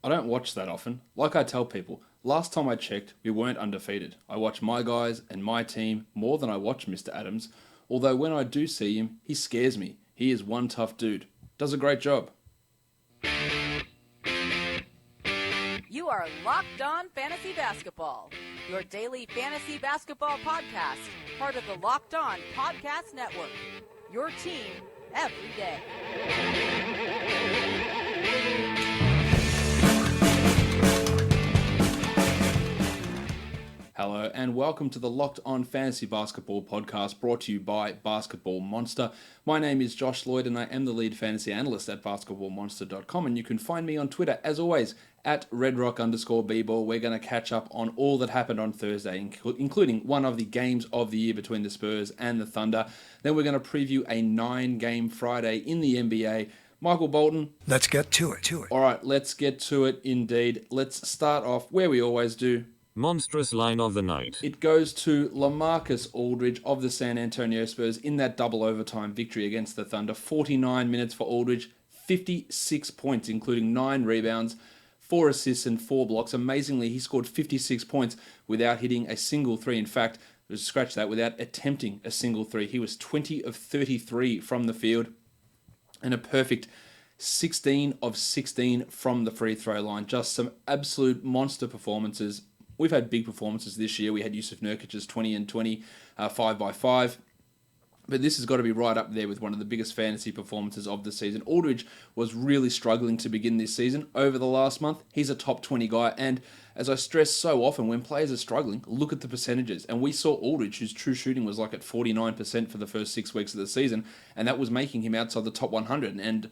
I don't watch that often. Like I tell people, last time I checked, we weren't undefeated. I watch my guys and my team more than I watch Mr. Adams, although when I do see him, he scares me. He is one tough dude. Does a great job. You are Locked On Fantasy Basketball, your daily fantasy basketball podcast, part of the Locked On Podcast Network. Your team every day. Hello and welcome to the Locked On Fantasy Basketball podcast brought to you by Basketball Monster. My name is Josh Lloyd and I am the lead fantasy analyst at basketballmonster.com, and you can find me on Twitter as always at redrock_bball. We're going to catch up on all that happened on Thursday, including one of the games of the year between the Spurs and the Thunder. Then we're going to preview a 9-game Friday in the NBA. Michael Bolton. Let's get to it. All right, let's get to it indeed. Let's start off where we always do. Monstrous line of the night. It goes to LaMarcus Aldridge of the San Antonio Spurs in that double overtime victory against the Thunder. 49 minutes for Aldridge, 56 points, including 9 rebounds, 4 assists and 4 blocks. Amazingly, he scored 56 points without hitting a single three. In fact, scratch that, without attempting a single three. He was 20 of 33 from the field and a perfect 16 of 16 from the free throw line. Just some absolute monster performances. We've had big performances this year. We had Yusuf Nurkic's 20 and 20, 5x5. But this has got to be right up there with one of the biggest fantasy performances of the season. Aldridge was really struggling to begin this season. Over the last month, he's a top 20 guy. And as I stress so often, when players are struggling, look at the percentages. And we saw Aldridge, whose true shooting was like at 49% for the first 6 weeks of the season. And that was making him outside the top 100. And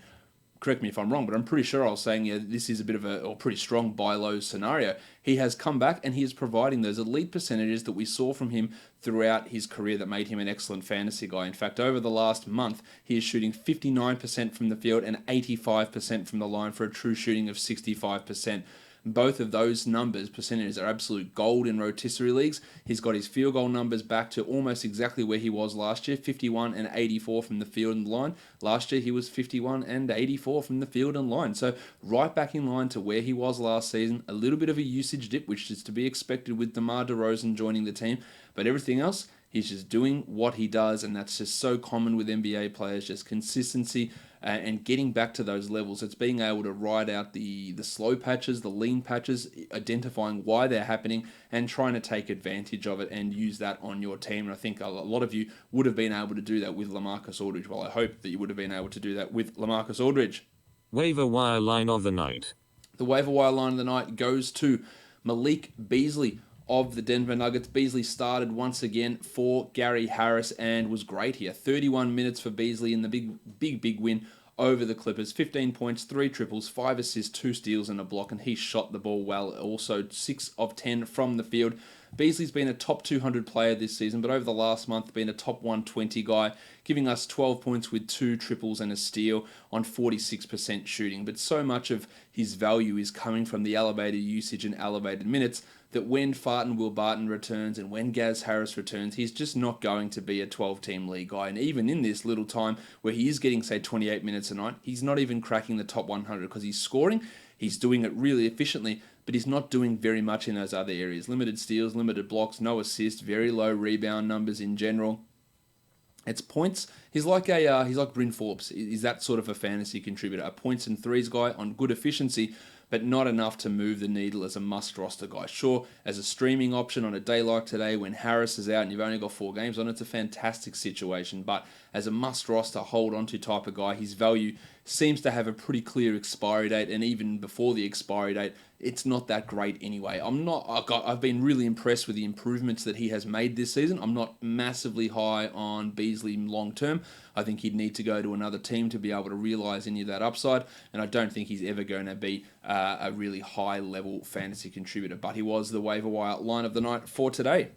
correct me if I'm wrong, but I'm pretty sure I was saying this is a bit of a pretty strong buy low scenario. He has come back and he is providing those elite percentages that we saw from him throughout his career that made him an excellent fantasy guy. In fact, over the last month, he is shooting 59% from the field and 85% from the line for a true shooting of 65%. Both of those numbers, percentages, are absolute gold in rotisserie leagues. He's got his field goal numbers back to almost exactly where he was last year, 51 and 84 from the field and line. Last year, he was 51 and 84 from the field and line. So right back in line to where he was last season. A little bit of a usage dip, which is to be expected with DeMar DeRozan joining the team. But everything else, he's just doing what he does, and that's just so common with NBA players, just consistency and getting back to those levels. It's being able to ride out the slow patches, the lean patches, identifying why they're happening and trying to take advantage of it and use that on your team. And I think a lot of you would have been able to do that with LaMarcus Aldridge. Well, I hope that you would have been able to do that with LaMarcus Aldridge. Waiver wire line of the night. The waiver wire line of the night goes to Malik Beasley of the Denver Nuggets. Beasley started once again for Gary Harris and was great here. 31 minutes for Beasley in the big win over the Clippers. 15 points, 3 triples, 5 assists, 2 steals and a block, and he shot the ball well. Also 6 of 10 from the field. Beasley's been a top 200 player this season, but over the last month been a top 120 guy, giving us 12 points with 2 triples and a steal on 46% shooting. But so much of his value is coming from the elevated usage and elevated minutes that when Farton Will Barton returns and when Gaz Harris returns, he's just not going to be a 12-team league guy. And even in this little time where he is getting, say, 28 minutes a night, he's not even cracking the top 100 because he's scoring. He's doing it really efficiently, but he's not doing very much in those other areas. Limited steals, limited blocks, no assists, very low rebound numbers in general. It's points. He's like Bryn Forbes. He's that sort of a fantasy contributor, a points and threes guy on good efficiency, but not enough to move the needle as a must-roster guy. Sure, as a streaming option on a day like today when Harris is out and you've only got 4 games on, it's a fantastic situation. But as a must-roster, hold-on-to type of guy, his value seems to have a pretty clear expiry date, and even before the expiry date, it's not that great anyway. I've been really impressed with the improvements that he has made this season. I'm not massively high on Beasley long-term. I think he'd need to go to another team to be able to realise any of that upside, and I don't think he's ever going to be a really high-level fantasy contributor. But he was the waiver wire line of the night for today.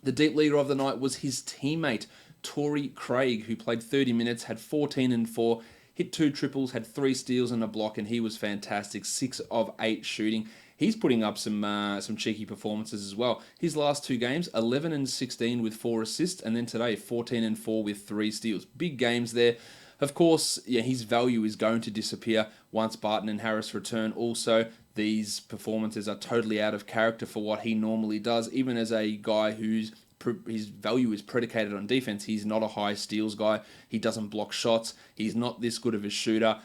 The deep leader of the night was his teammate, Torrey Craig, who played 30 minutes, had 14 and 4, hit 2 triples, had 3 steals and a block, and he was fantastic. 6 of 8 shooting. He's putting up some cheeky performances as well. His last 2 games, 11 and 16 with 4 assists, and then today 14 and 4 with 3 steals. Big games there. Of course, yeah, his value is going to disappear once Barton and Harris return. Also, these performances are totally out of character for what he normally does, even as a guy whose his value is predicated on defense. He's not a high steals guy. He doesn't block shots. He's not this good of a shooter.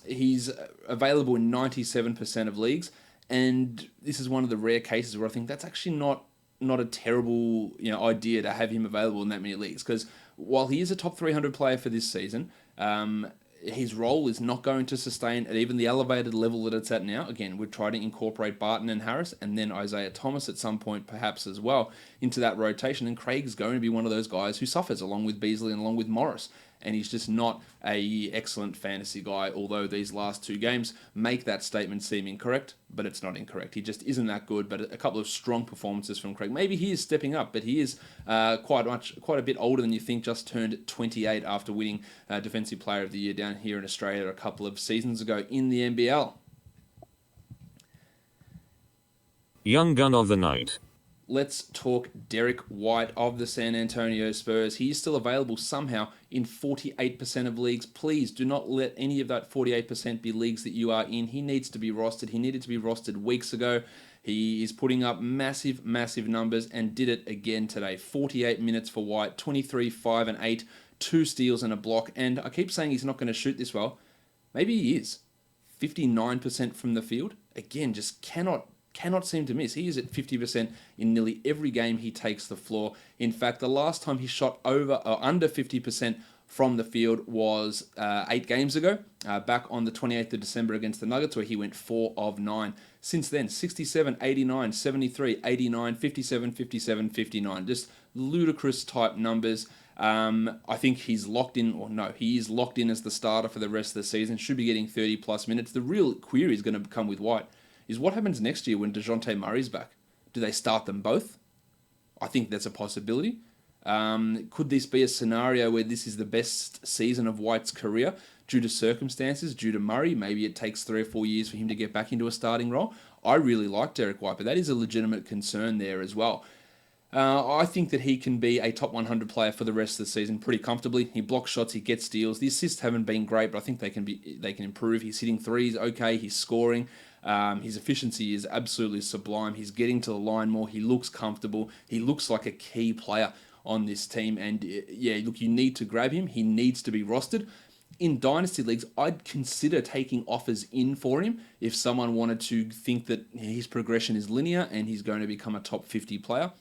He's available in 97% of leagues, and this is one of the rare cases where I think that's actually not a terrible idea to have him available in that many leagues, because while he is a top 300 player for this season, his role is not going to sustain at even the elevated level that it's at now. Again, we've tried to incorporate Barton and Harris and then Isaiah Thomas at some point perhaps as well into that rotation, and Craig's going to be one of those guys who suffers along with Beasley and along with Morris, and he's just not a excellent fantasy guy, although these last two games make that statement seem incorrect, but it's not incorrect. He just isn't that good, but a couple of strong performances from Craig. Maybe he is stepping up, but he is quite a bit older than you think, just turned 28 after winning Defensive Player of the Year down here in Australia a couple of seasons ago in the NBL. Young Gun of the Night. Let's talk Derek White of the San Antonio Spurs. He is still available somehow in 48% of leagues. Please do not let any of that 48% be leagues that you are in. He needs to be rostered. He needed to be rostered weeks ago. He is putting up massive, massive numbers and did it again today. 48 minutes for White, 23, 5 and 8, 2 steals and a block. And I keep saying he's not going to shoot this well. Maybe he is. 59% from the field. Again, just cannot seem to miss. He is at 50% in nearly every game he takes the floor. In fact, the last time he shot over or under 50% from the field was 8 games ago, back on the 28th of December against the Nuggets, where he went 4 of 9. Since then, 67, 89, 73, 89, 57, 57, 59. Just ludicrous type numbers. I think he's locked in, or no, he is locked in as the starter for the rest of the season. Should be getting 30 plus minutes. The real query is going to come with White is what happens next year when DeJounte Murray's back. Do they start them both? I think that's a possibility. Could this be a scenario where this is the best season of White's career due to circumstances, due to Murray? Maybe it takes 3 or 4 years for him to get back into a starting role. I really like Derek White, but that is a legitimate concern there as well. I think that he can be a top 100 player for the rest of the season pretty comfortably. He blocks shots, he gets steals. The assists haven't been great, but I think they can improve. He's hitting threes, okay. He's scoring. His efficiency is absolutely sublime. He's getting to the line more. He looks comfortable. He looks like a key player on this team. And yeah, look, you need to grab him. He needs to be rostered. In Dynasty Leagues, I'd consider taking offers in for him if someone wanted to think that his progression is linear and he's going to become a top 50 player.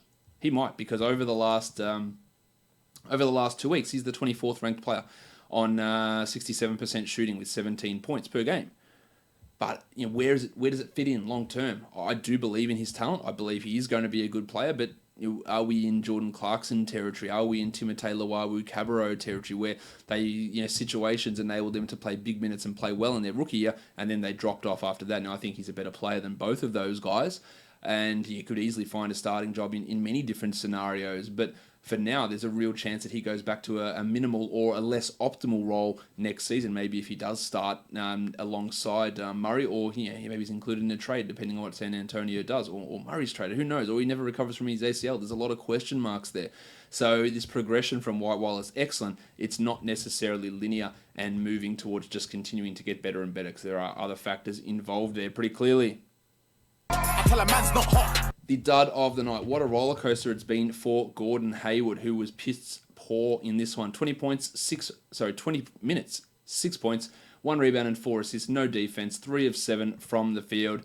He might, because over the last 2 weeks, he's the 24th ranked player on 67% shooting with 17 points per game. But where does it fit in long term? I do believe in his talent. I believe he is going to be a good player. But are we in Jordan Clarkson territory? Are we in Timothé Luwawu-Cabarrot territory, where they situations enabled them to play big minutes and play well in their rookie year, and then they dropped off after that? Now I think he's a better player than both of those guys, and he could easily find a starting job in many different scenarios. But for now, there's a real chance that he goes back to a minimal or a less optimal role next season. Maybe if he does start alongside Murray, or maybe he's included in a trade, depending on what San Antonio does, or Murray's traded, who knows, or he never recovers from his ACL. There's a lot of question marks there. So this progression from White, while it's excellent, it's not necessarily linear and moving towards just continuing to get better and better, because there are other factors involved there pretty clearly. The dud of the night. What a roller coaster it's been for Gordon Hayward, who was piss poor in this one. 20 minutes, 6 points, 1 rebound and 4 assists, no defense, 3 of 7 from the field.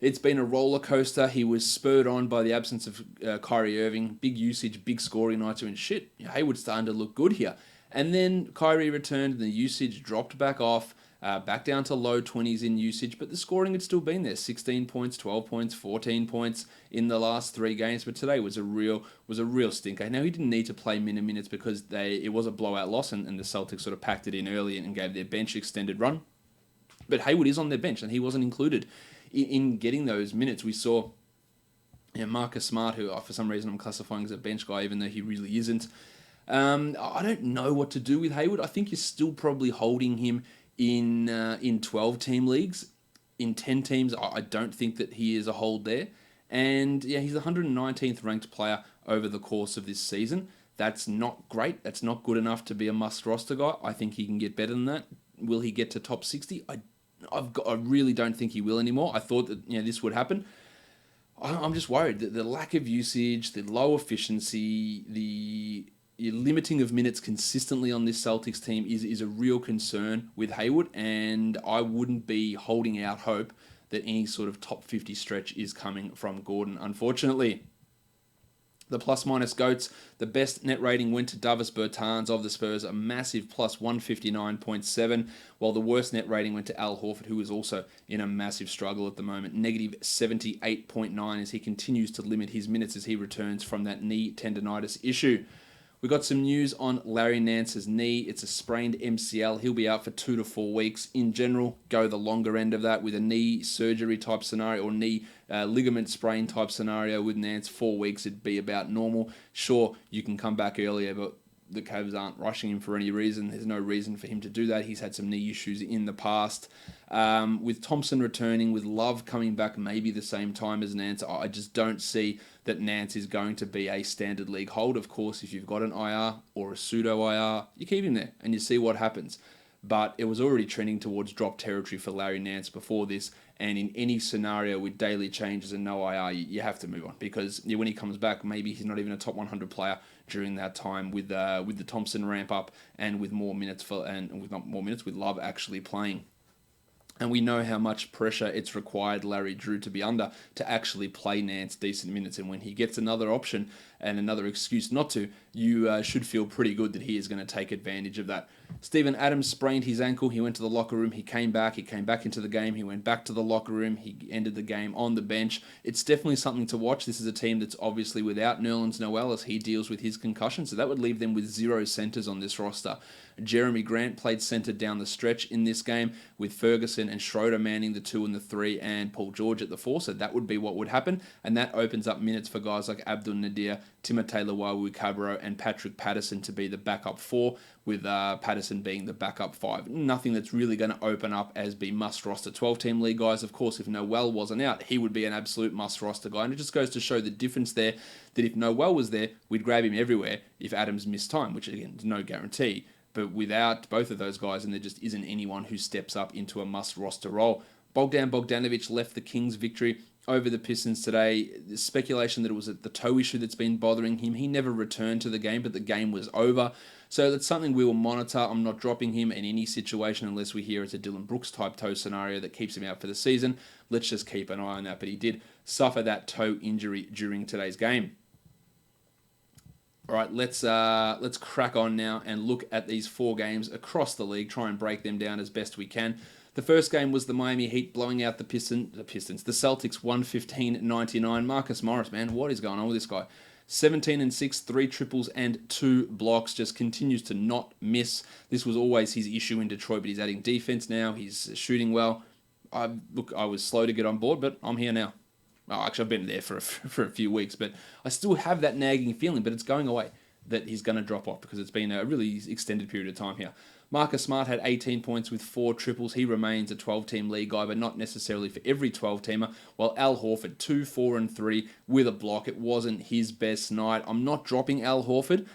It's been a roller coaster. He was spurred on by the absence of Kyrie Irving. Big usage, big scoring nights, and shit. Hayward's starting to look good here. And then Kyrie returned and the usage dropped back off. Back down to low 20s in usage, but the scoring had still been there. 16 points, 12 points, 14 points in the last 3 games, but today was a real stinker. Now, he didn't need to play minutes because it was a blowout loss, and the Celtics sort of packed it in early and gave their bench extended run. But Hayward is on their bench, and he wasn't included in getting those minutes. We saw Marcus Smart, who for some reason I'm classifying as a bench guy, even though he really isn't. I don't know what to do with Hayward. I think you're still probably holding him in 12-team leagues. In 10 teams, I don't think that he is a hold there. And yeah, he's the 119th ranked player over the course of this season. That's not great. That's not good enough to be a must roster guy. I think he can get better than that. Will he get to top 60? I really don't think he will anymore. I thought that this would happen. I'm just worried that the lack of usage, the low efficiency, the limiting of minutes consistently on this Celtics team is a real concern with Hayward, and I wouldn't be holding out hope that any sort of top 50 stretch is coming from Gordon, unfortunately. The plus-minus GOATs, the best net rating went to Davis Bertans of the Spurs, a massive plus 159.7, while the worst net rating went to Al Horford, who is also in a massive struggle at the moment, negative 78.9, as he continues to limit his minutes as he returns from that knee tendonitis issue. We got some news on Larry Nance's knee. It's a sprained MCL. He'll be out for 2 to 4 weeks. In general, go the longer end of that with a knee surgery type scenario or knee ligament sprain type scenario with Nance. 4 weeks, it'd be about normal. Sure, you can come back earlier, but the Cavs aren't rushing him for any reason. There's no reason for him to do that. He's had some knee issues in the past. With Thompson returning, with Love coming back maybe the same time as Nance, I just don't see that Nance is going to be a standard league hold. Of course, if you've got an IR or a pseudo IR, you keep him there and you see what happens. But it was already trending towards drop territory for Larry Nance before this. And in any scenario with daily changes and no IR, you have to move on, because when he comes back, maybe he's not even a top 100 player during that time with the Thompson ramp up and with more minutes with Love actually playing. And we know how much pressure it's required Larry Drew to be under to actually play Nance decent minutes. And when he gets another option and another excuse not to, you should feel pretty good that he is going to take advantage of that. Steven Adams sprained his ankle. He went to the locker room. He came back into the game. He went back to the locker room. He ended the game on the bench. It's definitely something to watch. This is a team that's obviously without Nerlens Noel as he deals with his concussion. So that would leave them with 0 centers on this roster. Jeremy Grant played center down the stretch in this game with Ferguson and Schroeder manning the 2 and the 3 and Paul George at the 4. So that would be what would happen. And that opens up minutes for guys like Abdul Nadir, Timothé Luwawu-Cabarrot and Patrick Patterson to be the backup 4, with Patterson being the backup 5. Nothing that's really going to open up as be must roster 12-team league guys. Of course, if Noel wasn't out, he would be an absolute must roster guy. And it just goes to show the difference there, that if Noel was there, we'd grab him everywhere if Adams missed time, which again is no guarantee. But without both of those guys, and there just isn't anyone who steps up into a must roster role. Bogdan Bogdanovic left the Kings' victory over the Pistons today. There's speculation that it was the toe issue that's been bothering him. He never returned to the game, but the game was over. So that's something we will monitor. I'm not dropping him in any situation unless we hear it's a Dylan Brooks type toe scenario that keeps him out for the season. Let's just keep an eye on that. But he did suffer that toe injury during today's game. All right, let's crack on now and look at these 4 games across the league, try and break them down as best we can. The first game was the Miami Heat blowing out the Celtics 115-99. Marcus Morris, man, what is going on with this guy? 17-6, 3 triples and 2 blocks, just continues to not miss. This was always his issue in Detroit, but he's adding defense now. He's shooting well. I was slow to get on board, but I'm here now. Well, actually, I've been there for a few weeks, but I still have that nagging feeling, but it's going away, that he's going to drop off because it's been a really extended period of time here. Marcus Smart had 18 points with 4 triples. He remains a 12-team league guy, but not necessarily for every 12-teamer. While Al Horford, 2, 4, and 3 with a block. It wasn't his best night. I'm not dropping Al Horford.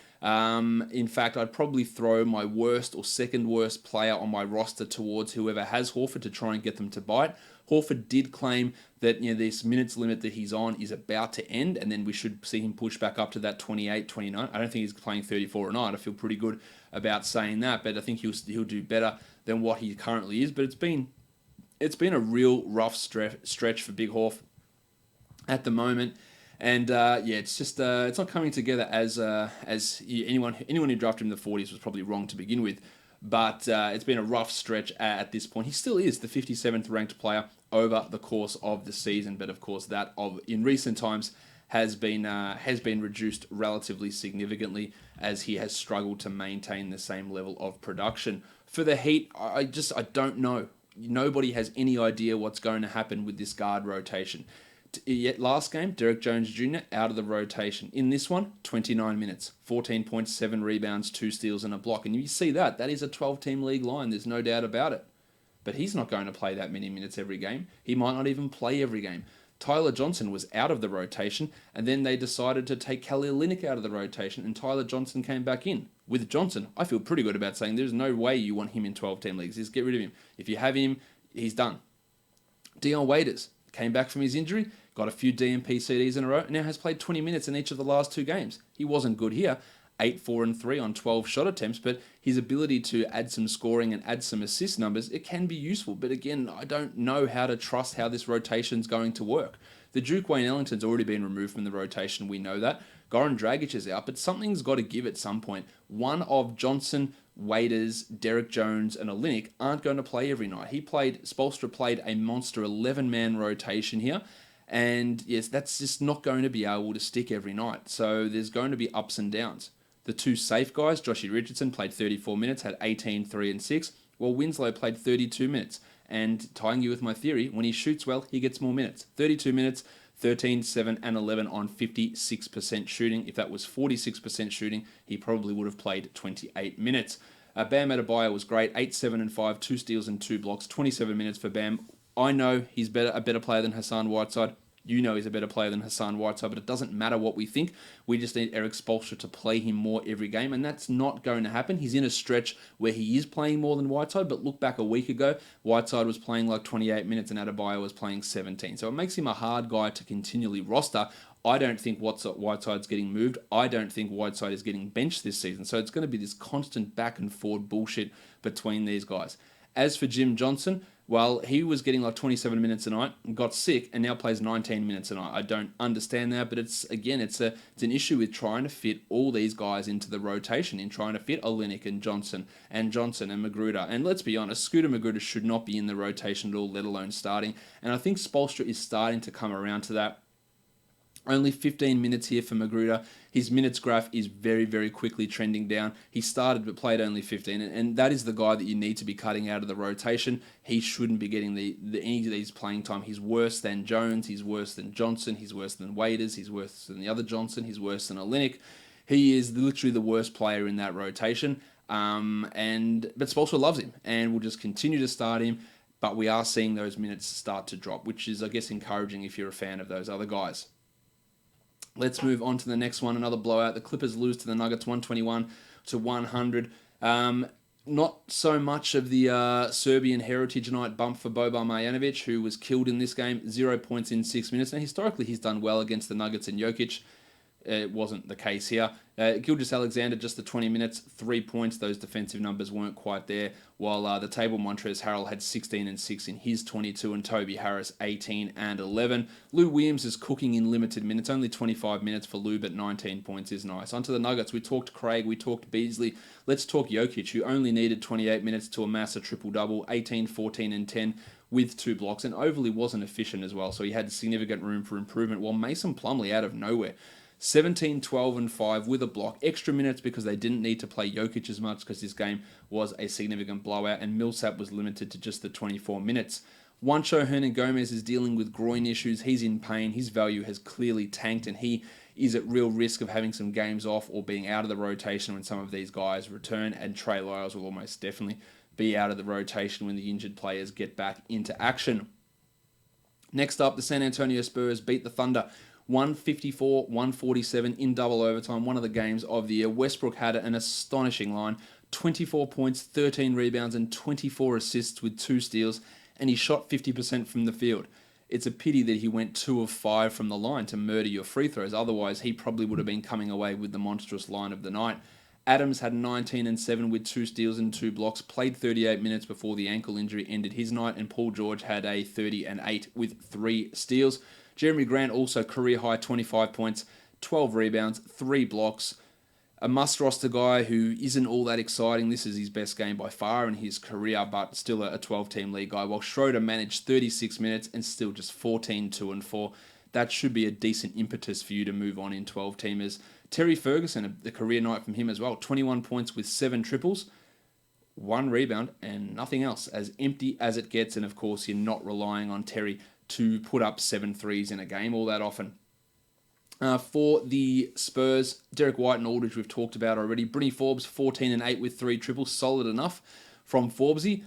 In fact, I'd probably throw my worst or second worst player on my roster towards whoever has Horford to try and get them to bite. Horford did claim that this minutes limit that he's on is about to end, and then we should see him push back up to that 28, 29. I don't think he's playing 34 a night. I feel pretty good about saying that, but I think he'll do better than what he currently is. But it's been a real rough stretch for Big Horf at the moment. And it's just it's not coming together as anyone who drafted him in the 40s was probably wrong to begin with. But it's been a rough stretch at this point. He still is the 57th ranked player over the course of the season, but of course that in recent times has been reduced relatively significantly as he has struggled to maintain the same level of production. For the Heat, I don't know. Nobody has any idea what's going to happen with this guard rotation. Yet last game, Derek Jones Jr. out of the rotation. In this one, 29 minutes, 14.7 rebounds, 2 steals and a block. And you see that is a 12-team league line. There's no doubt about it. But he's not going to play that many minutes every game. He might not even play every game. Tyler Johnson was out of the rotation, and then they decided to take Kelly Olynyk out of the rotation, and Tyler Johnson came back in. With Johnson, I feel pretty good about saying there's no way you want him in 12-team leagues. Just get rid of him. If you have him, he's done. Dion Waiters came back from his injury, got a few DMP CDs in a row, and now has played 20 minutes in each of the last 2 games. He wasn't good here. 8, 4, and 3 on 12 shot attempts, but his ability to add some scoring and add some assist numbers, it can be useful. But again, I don't know how to trust how this rotation's going to work. The Duke Wayne Ellington's already been removed from the rotation, we know that. Goran Dragic is out, but something's got to give at some point. One of Johnson, Waiters, Derek Jones, and Olynyk aren't going to play every night. Spoelstra played a monster 11-man rotation here, and yes, that's just not going to be able to stick every night. So there's going to be ups and downs. The 2 safe guys, Joshy Richardson, played 34 minutes, had 18, 3, and 6, while Winslow played 32 minutes. And tying you with my theory, when he shoots well, he gets more minutes. 32 minutes, 13, 7, and 11 on 56% shooting. If that was 46% shooting, he probably would have played 28 minutes. Bam Adebayo was great, 8, 7, and 5, 2 steals and 2 blocks, 27 minutes for Bam. I know he's a better player than Hassan Whiteside. You know he's a better player than Hassan Whiteside, but it doesn't matter what we think. We just need Eric Spoelstra to play him more every game, and that's not going to happen. He's in a stretch where he is playing more than Whiteside, but look back a week ago, Whiteside was playing like 28 minutes and Adebayo was playing 17. So it makes him a hard guy to continually roster. I don't think Whiteside's getting moved. I don't think Whiteside is getting benched this season. So it's going to be this constant back and forward bullshit between these guys. As for Jim Johnson, well, he was getting like 27 minutes a night, got sick, and now plays 19 minutes a night. I don't understand that, but it's an issue with trying to fit all these guys into the rotation, in trying to fit Olynyk and Johnson and Magruder. And let's be honest, Scooter Magruder should not be in the rotation at all, let alone starting. And I think Spoelstra is starting to come around to that. Only 15 minutes here for Magruder. His minutes graph is very, very quickly trending down. He started but played only 15, and that is the guy that you need to be cutting out of the rotation. He shouldn't be getting any of these playing time. He's worse than Jones. He's worse than Johnson. He's worse than Waiters. He's worse than the other Johnson. He's worse than Olynyk. He is literally the worst player in that rotation. But Spoelstra loves him and will just continue to start him. But we are seeing those minutes start to drop, which is, I guess, encouraging if you're a fan of those other guys. Let's move on to the next one. Another blowout. The Clippers lose to the Nuggets 121-100. Not so much of the Serbian Heritage Night bump for Boban Marjanovic, who was killed in this game. 0 points in 6 minutes. Now, historically, he's done well against the Nuggets and Jokic. It wasn't the case here. Gilgeous-Alexander, just the 20 minutes, 3 points. Those defensive numbers weren't quite there. While the table Montrezl Harrell had 16 and 6 in his 22, and Toby Harris 18 and 11. Lou Williams is cooking in limited minutes. Only 25 minutes for Lou, but 19 points is nice. Onto the Nuggets. We talked Craig. We talked Beasley. Let's talk Jokic, who only needed 28 minutes to amass a triple-double, 18, 14, and 10. With 2 blocks, and overly wasn't efficient as well, so he had significant room for improvement, while Mason Plumlee out of nowhere. 17, 12, and 5 with a block. Extra minutes because they didn't need to play Jokic as much because this game was a significant blowout, and Millsap was limited to just the 24 minutes. Juancho Hernangomez is dealing with groin issues. He's in pain. His value has clearly tanked, and he is at real risk of having some games off or being out of the rotation when some of these guys return, and Trey Lyles will almost definitely be out of the rotation when the injured players get back into action. Next up, the San Antonio Spurs beat the Thunder 154-147 in double overtime, one of the games of the year. Westbrook had an astonishing line, 24 points, 13 rebounds, and 24 assists with 2 steals, and he shot 50% from the field. It's a pity that he went 2 of 5 from the line to murder your free throws. Otherwise, he probably would have been coming away with the monstrous line of the night. Adams had 19 and 7 with 2 steals and 2 blocks, played 38 minutes before the ankle injury ended his night, and Paul George had a 30 and 8 with 3 steals. Jeremy Grant also career-high 25 points, 12 rebounds, 3 blocks. A must-roster guy who isn't all that exciting. This is his best game by far in his career, but still a 12-team league guy. While Schroeder managed 36 minutes and still just 14, 2, and 4. That should be a decent impetus for you to move on in 12-teamers. Terry Ferguson, the career night from him as well. 21 points with 7 triples, 1 rebound, and nothing else. As empty as it gets, and of course, you're not relying on Terry to put up 7 threes in a game all that often. For the Spurs, Derek White and Aldridge we've talked about already. Brynnie Forbes, 14 and 8 with 3 triples, solid enough from Forbesy.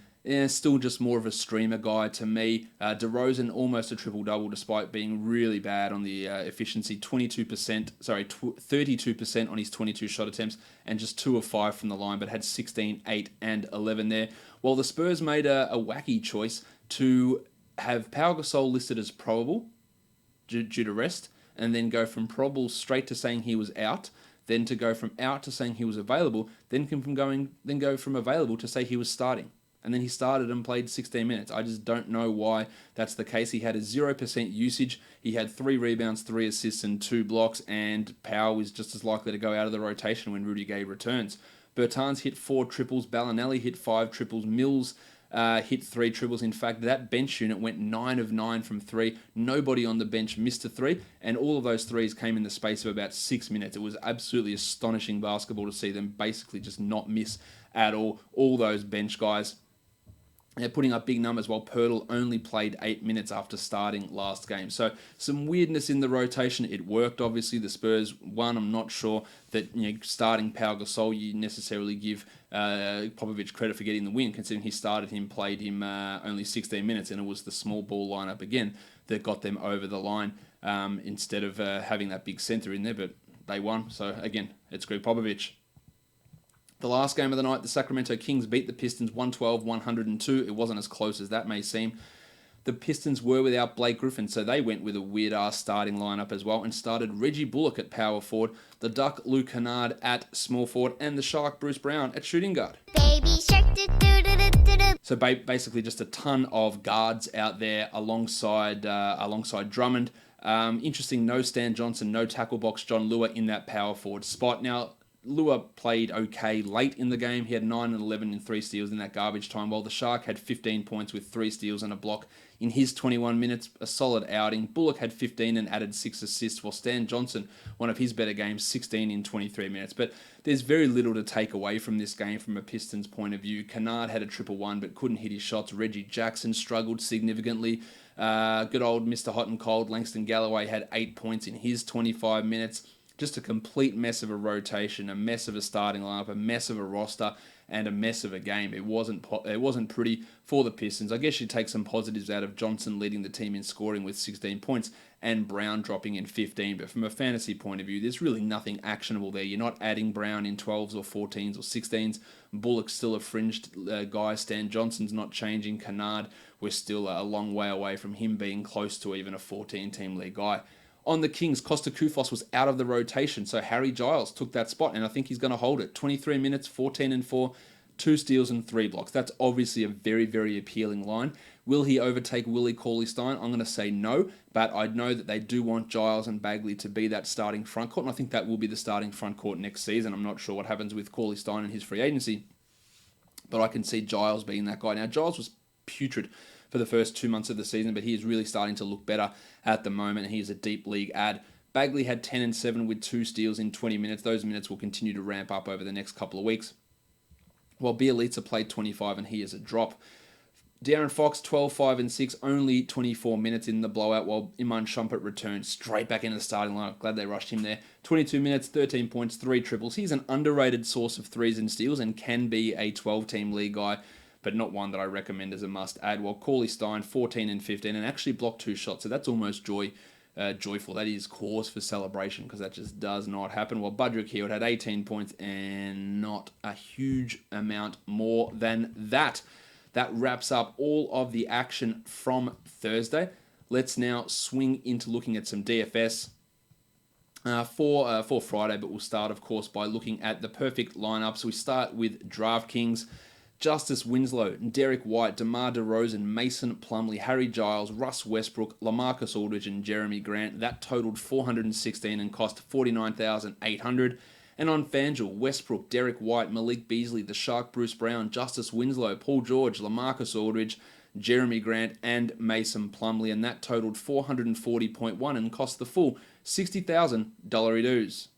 Still just more of a streamer guy to me. DeRozan almost a triple-double despite being really bad on the efficiency. 32% on his 22 shot attempts and just 2 of 5 from the line, but had 16, 8, and 11 there. While the Spurs made a wacky choice to have Pau Gasol listed as probable due to rest, and then go from probable straight to saying he was out, then to go from out to saying he was available, then go from available to say he was starting. And then he started and played 16 minutes. I just don't know why that's the case. He had a 0% usage. He had 3 rebounds, 3 assists, and 2 blocks, and Powell is just as likely to go out of the rotation when Rudy Gay returns. Bertans hit 4 triples. Bellinelli hit 5 triples. Mills hit 3 triples. In fact, that bench unit went 9 of 9 from 3. Nobody on the bench missed a 3, and all of those threes came in the space of about 6 minutes. It was absolutely astonishing basketball to see them basically just not miss at all. All those bench guys, they're putting up big numbers, while Poeltl only played 8 minutes after starting last game. So some weirdness in the rotation. It worked, obviously. The Spurs won. I'm not sure that starting Pau Gasol, you necessarily give Popovich credit for getting the win, considering he played him only 16 minutes, and it was the small ball lineup again that got them over the line instead of having that big center in there. But they won. So again, it's Greg Popovich. The last game of the night, the Sacramento Kings beat the Pistons 112-102. It wasn't as close as that may seem. The Pistons were without Blake Griffin, so they went with a weird-ass starting lineup as well and started Reggie Bullock at power forward, the Duck Luke Kennard at small forward, and the Shark Bruce Brown at shooting guard. Baby shark, so basically just a ton of guards out there alongside Drummond. Interesting, no Stan Johnson, no tackle box John Lua in that power forward spot. Now, Lua played okay late in the game. He had 9 and 11 and 3 steals in that garbage time, while the Shark had 15 points with 3 steals and a block in his 21 minutes. A solid outing. Bullock had 15 and added 6 assists, while Stan Johnson, one of his better games, 16 in 23 minutes. But there's very little to take away from this game from a Pistons point of view. Kennard had a 1-1 but couldn't hit his shots. Reggie Jackson struggled significantly. Good old Mr. Hot and Cold Langston Galloway had 8 points in his 25 minutes. Just a complete mess of a rotation, a mess of a starting lineup, a mess of a roster, and a mess of a game. It wasn't pretty for the Pistons. I guess you take some positives out of Johnson leading the team in scoring with 16 points and Brown dropping in 15. But from a fantasy point of view, there's really nothing actionable there. You're not adding Brown in 12s or 14s or 16s. Bullock's still a fringed guy. Stan Johnson's not changing. Kennard, we're still a long way away from him being close to even a 14-team league guy. On the Kings, Costa Koufos was out of the rotation, so Harry Giles took that spot, and I think he's going to hold it. 23 minutes, 14 and 4, 2 steals and 3 blocks. That's obviously a very, very appealing line. Will he overtake Willie Cauley-Stein? I'm going to say no, but I know that they do want Giles and Bagley to be that starting front court, and I think that will be the starting front court next season. I'm not sure what happens with Cauley-Stein and his free agency, but I can see Giles being that guy. Now, Giles was putrid for the first 2 months of the season, but he is really starting to look better at the moment. He is a deep league ad. Bagley had 10 and 7 with 2 steals in 20 minutes. Those minutes will continue to ramp up over the next couple of weeks. While Bielitsa played 25 and he is a drop. De'Aaron Fox, 12, 5 and 6, only 24 minutes in the blowout, while Iman Shumpert returned straight back into the starting lineup. Glad they rushed him there. 22 minutes, 13 points, 3 triples. He's an underrated source of threes and steals and can be a 12-team league guy, but not one that I recommend as a must-add. While Cauley-Stein, 14 and 15, and actually blocked 2 shots, so that's almost joyful. That is cause for celebration, because that just does not happen. While Budrick Hield had 18 points and not a huge amount more than that. That wraps up all of the action from Thursday. Let's now swing into looking at some DFS for Friday, but we'll start, of course, by looking at the perfect lineup. So we start with DraftKings. Justice Winslow, Derek White, DeMar DeRozan, Mason Plumlee, Harry Giles, Russ Westbrook, LaMarcus Aldridge, and Jeremy Grant. That totaled $416 and cost $49,800. And on FanDuel, Westbrook, Derek White, Malik Beasley, the Shark Bruce Brown, Justice Winslow, Paul George, LaMarcus Aldridge, Jeremy Grant, and Mason Plumlee. And that totaled $440.1 and cost the full $60,000 dues.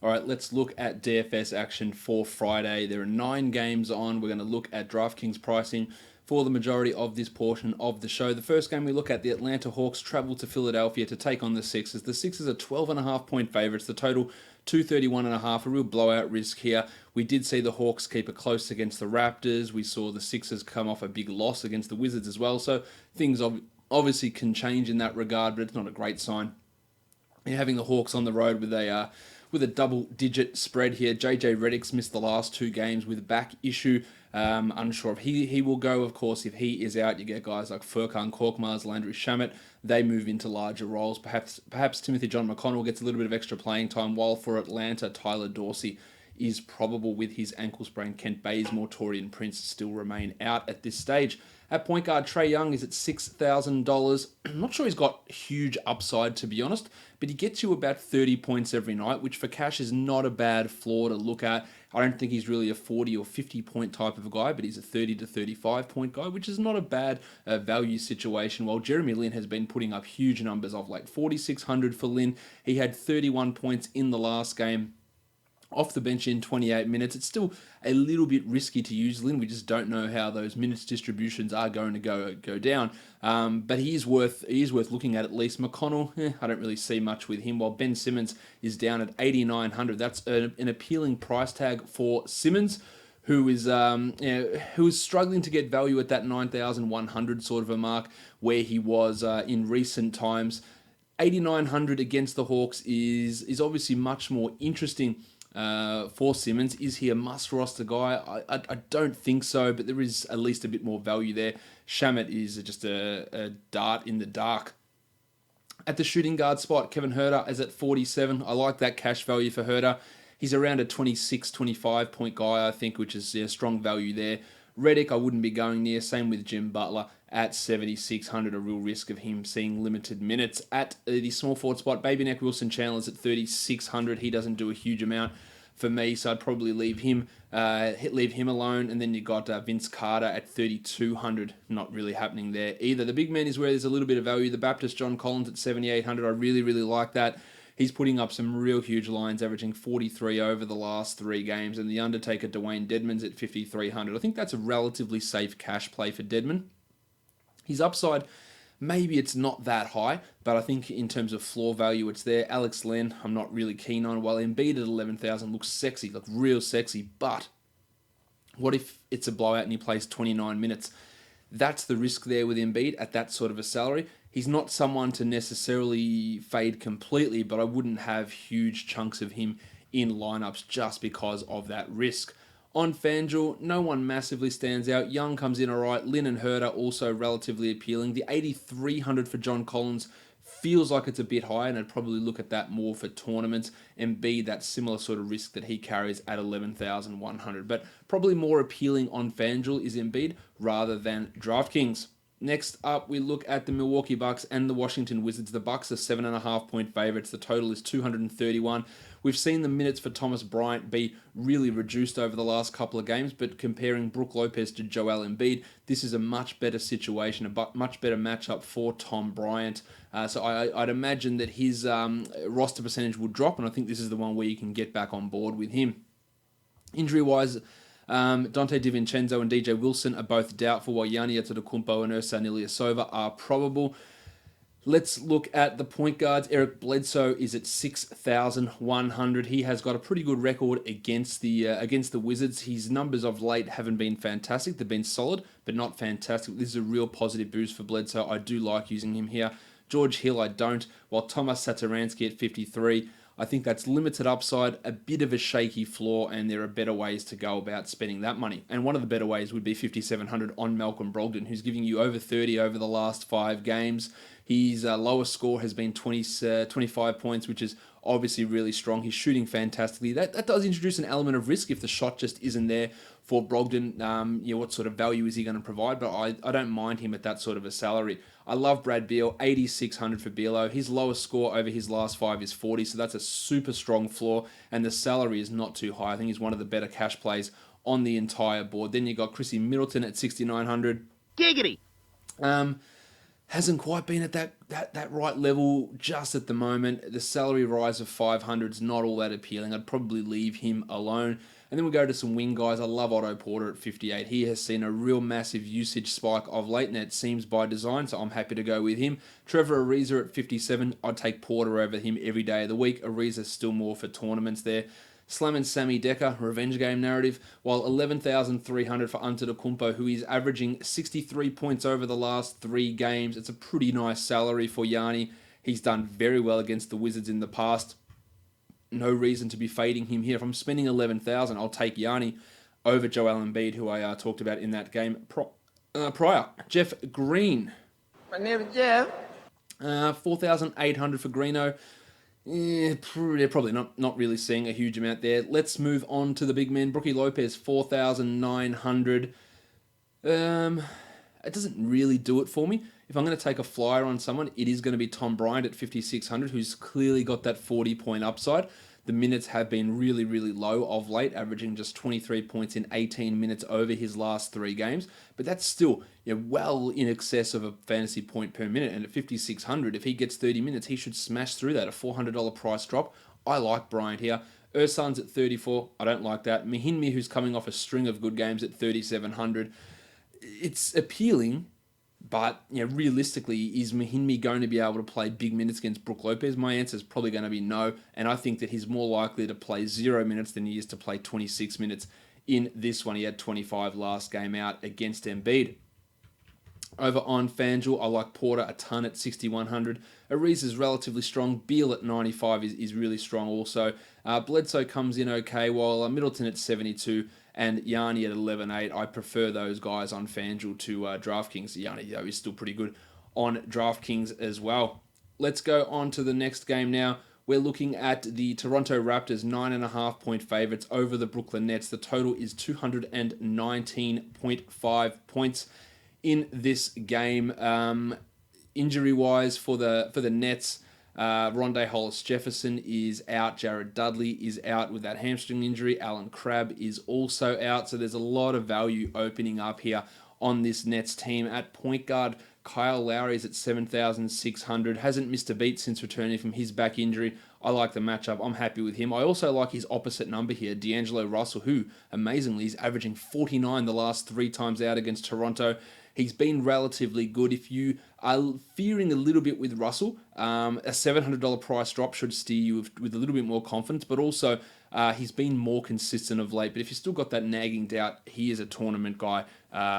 All right, let's look at DFS action for Friday. There are 9 games on. We're going to look at DraftKings pricing for the majority of this portion of the show. The first game we look at, the Atlanta Hawks travel to Philadelphia to take on the Sixers. The Sixers are 12.5 point favorites. The total 231.5, a real blowout risk here. We did see the Hawks keep it close against the Raptors. We saw the Sixers come off a big loss against the Wizards as well. So things obviously can change in that regard, but it's not a great sign. You're having the Hawks on the road with a double-digit spread here. JJ Redick's missed the last 2 games with a back issue. Unsure if he will go. Of course, if he is out, you get guys like Furkan Korkmaz, Landry Shamet. They move into larger roles. Perhaps Timothy John McConnell gets a little bit of extra playing time, while for Atlanta, Tyler Dorsey is probable with his ankle sprain. Kent Bazemore, Torian Prince still remain out at this stage. At point guard, Trae Young is at $6,000. I'm not sure he's got huge upside, to be honest, but he gets you about 30 points every night, which for cash is not a bad floor to look at. I don't think he's really a 40 or 50 point type of a guy, but he's a 30 to 35 point guy, which is not a bad value situation. While Jeremy Lin has been putting up huge numbers of like 4,600 for Lin. He had 31 points in the last game. Off the bench in 28 minutes. It's still a little bit risky to use Lin. We just don't know how those minutes distributions are going to go down. But he is worth looking at least. McConnell, I don't really see much with him. While Ben Simmons is down at 8,900. That's an appealing price tag for Simmons, who is struggling to get value at that 9,100 sort of a mark where he was in recent times. 8,900 against the Hawks is obviously much more interesting. For Simmons. Is he a must roster guy? I don't think so, but there is at least a bit more value there. Shamet is just a dart in the dark. At the shooting guard spot, Kevin Huerter is at 47. I like that cash value for Huerter. He's around a 26, 25 point guy, I think, which is strong value there. Redick, I wouldn't be going near. Same with Jim Butler at 7,600. A real risk of him seeing limited minutes. At the small forward spot, Baby Neck Wilson Chandler's at 3,600. He doesn't do a huge amount for me, so I'd probably leave him alone. And then you got Vince Carter at 3,200. Not really happening there either. The big man is where there's a little bit of value. The Baptist John Collins at 7,800. I really, really like that. He's putting up some real huge lines, averaging 43 over the last 3 games. And the Undertaker, Dwayne Dedman's at 5,300. I think that's a relatively safe cash play for Dedman. His upside, maybe it's not that high, but I think in terms of floor value, it's there. Alex Len, I'm not really keen on. While Embiid at 11,000 looks sexy, like real sexy, but what if it's a blowout and he plays 29 minutes? That's the risk there with Embiid at that sort of a salary. He's not someone to necessarily fade completely, but I wouldn't have huge chunks of him in lineups just because of that risk. On FanDuel, no one massively stands out. Young comes in alright. Lin and Huerter also relatively appealing. The 8,300 for John Collins feels like it's a bit high, and I'd probably look at that more for tournaments and be that similar sort of risk that he carries at 11,100. But probably more appealing on FanDuel is Embiid rather than DraftKings. Next up, we look at the Milwaukee Bucks and the Washington Wizards. The Bucks are 7.5 point favorites. The total is 231. We've seen the minutes for Thomas Bryant be really reduced over the last couple of games, but comparing Brook Lopez to Joel Embiid, this is a much better situation, a much better matchup for Tom Bryant. So I'd imagine that his roster percentage will drop, and I think this is the one where you can get back on board with him. Injury-wise, Dante DiVincenzo and DJ Wilson are both doubtful, while Gianni Antetokounmpo and Ersan Ilyasova are probable. Let's look at the point guards. Eric Bledsoe is at 6,100. He has got a pretty good record against the Wizards. His numbers of late haven't been fantastic. They've been solid, but not fantastic. This is a real positive boost for Bledsoe. I do like using him here. George Hill, I don't. While Thomas Satoransky at 53, I think that's limited upside, a bit of a shaky floor, and there are better ways to go about spending that money. And one of the better ways would be 5,700 on Malcolm Brogdon, who's giving you over 30 over the last 5 games. His lowest score has been 25 points, which is obviously really strong. He's shooting fantastically. That does introduce an element of risk if the shot just isn't there for Brogdon. What sort of value is he going to provide? But I don't mind him at that sort of a salary. I love Brad Beal, 8,600 for Bealo. His lowest score over his last 5 is 40, so that's a super strong floor, and the salary is not too high. I think he's one of the better cash plays on the entire board. Then you got Chrissy Middleton at 6,900. Giggity! hasn't quite been at that right level just at the moment. The salary rise of 500 is not all that appealing. I'd probably leave him alone. And then we go to some wing guys. I love Otto Porter at 58. He has seen a real massive usage spike of late, and it seems by design, so I'm happy to go with him. Trevor Ariza at 57. I'd take Porter over him every day of the week. Ariza's still more for tournaments there. Slamming Sammy Decker, revenge game narrative, while 11,300 for Antetokounmpo, who is averaging 63 points over the last 3 games. It's a pretty nice salary for Yanni. He's done very well against the Wizards in the past. No reason to be fading him here. If I'm spending 11,000, I'll take Yanni over Joel Embiid, who I talked about in that game prior. Jeff Green. My name is Jeff. 4,800 for Greeno. Yeah, probably not really seeing a huge amount there. Let's move on to the big man, Brookie Lopez, 4,900. It doesn't really do it for me. If I'm going to take a flyer on someone, it is going to be Tom Bryant at 5,600, who's clearly got that 40-point upside. The minutes have been really, really low of late, averaging just 23 points in 18 minutes over his last 3 games. But that's still well in excess of a fantasy point per minute. And at 5,600, if he gets 30 minutes, he should smash through that. A $400 price drop. I like Bryant here. Ersan's at 34. I don't like that. Mahinmi, who's coming off a string of good games at 3,700. It's appealing. But realistically, is Mahinmi going to be able to play big minutes against Brook Lopez? My answer is probably going to be no, and I think that he's more likely to play 0 minutes than he is to play 26 minutes in this one. He had 25 last game out against Embiid. Over on FanDuel, I like Porter a ton at 6,100. Ariza is relatively strong. Beal at 95 is really strong also. Bledsoe comes in okay, while Middleton at 72 and Yanni at 11.8. I prefer those guys on FanDuel to DraftKings. Yanni, though, is still pretty good on DraftKings as well. Let's go on to the next game now. We're looking at the Toronto Raptors, 9.5-point favorites over the Brooklyn Nets. The total is 219.5 points in this game. Injury-wise for the Nets, Rondé Hollis-Jefferson is out. Jared Dudley is out with that hamstring injury. Alan Crabb is also out. So there's a lot of value opening up here on this Nets team. At point guard, Kyle Lowry is at 7,600. Hasn't missed a beat since returning from his back injury. I like the matchup. I'm happy with him. I also like his opposite number here, D'Angelo Russell, who, amazingly, is averaging 49 the last 3 times out against Toronto. He's been relatively good. If you are fearing a little bit with Russell, a $700 price drop should steer you with a little bit more confidence, but also he's been more consistent of late. But if you've still got that nagging doubt, he is a tournament guy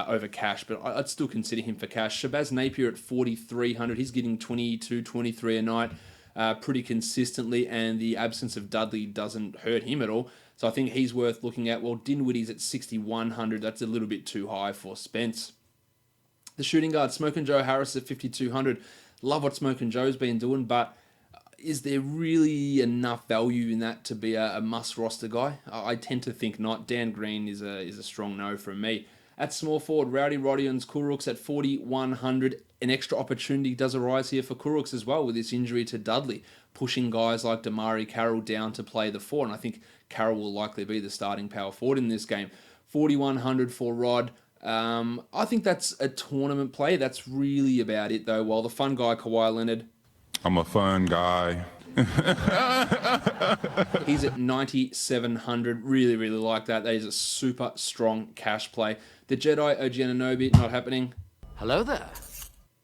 over cash, but I'd still consider him for cash. Shabazz Napier at 4,300. He's getting 22, 23 a night pretty consistently, and the absence of Dudley doesn't hurt him at all. So I think he's worth looking at. Well, Dinwiddie's at 6,100. That's a little bit too high for Spence. The shooting guard, Smokin' Joe Harris at 5,200. Love what Smokin' Joe's been doing, but is there really enough value in that to be a must-roster guy? I tend to think not. Dan Green is a strong no from me. At small forward, Rowdy Rodion's Kurucs at 4,100. An extra opportunity does arise here for Kurucs as well with this injury to Dudley, pushing guys like Damari Carroll down to play the 4, and I think Carroll will likely be the starting power forward in this game. 4,100 for Rod. I think that's a tournament play. That's really about it, though. While the fun guy, Kawhi Leonard, I'm a fun guy. he's at 9,700. Really, really like that. That is a super strong cash play. The Jedi, OG Anunoby, not happening. Hello there.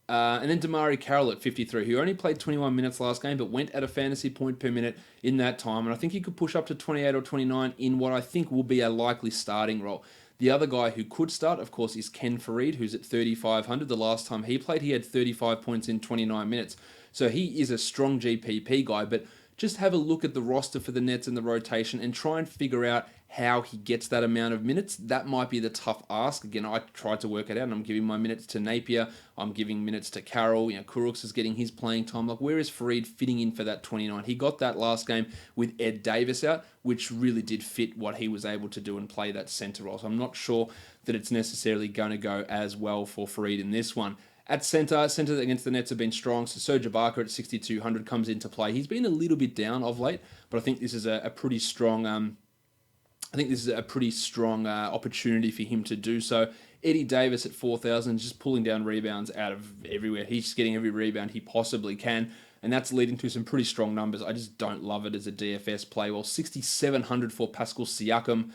And then Damari Carroll at 53, who only played 21 minutes last game, but went at a fantasy point per minute in that time. And I think he could push up to 28 or 29 in what I think will be a likely starting role. The other guy who could start, of course, is Ken Farid, who's at 3,500. The last time he played, he had 35 points in 29 minutes. So he is a strong GPP guy, but just have a look at the roster for the Nets and the rotation and try and figure out how he gets that amount of minutes. That might be the tough ask. Again, I tried to work it out, and I'm giving my minutes to Napier. I'm giving minutes to Carroll. Kurucs is getting his playing time. Like, where is Farid fitting in for that 29? He got that last game with Ed Davis out, which really did fit what he was able to do and play that center role. So I'm not sure that it's necessarily going to go as well for Farid in this one. At center against the Nets have been strong. So Serge Ibaka at 6,200 comes into play. He's been a little bit down of late, but I think this is a pretty strong. I think this is a pretty strong opportunity for him to do so Eddie Davis at 4,000, just pulling down rebounds out of everywhere. He's just getting every rebound he possibly can, and that's leading to some pretty strong numbers. I just don't love it as a DFS play. Well, 6,700 for Pascal Siakam.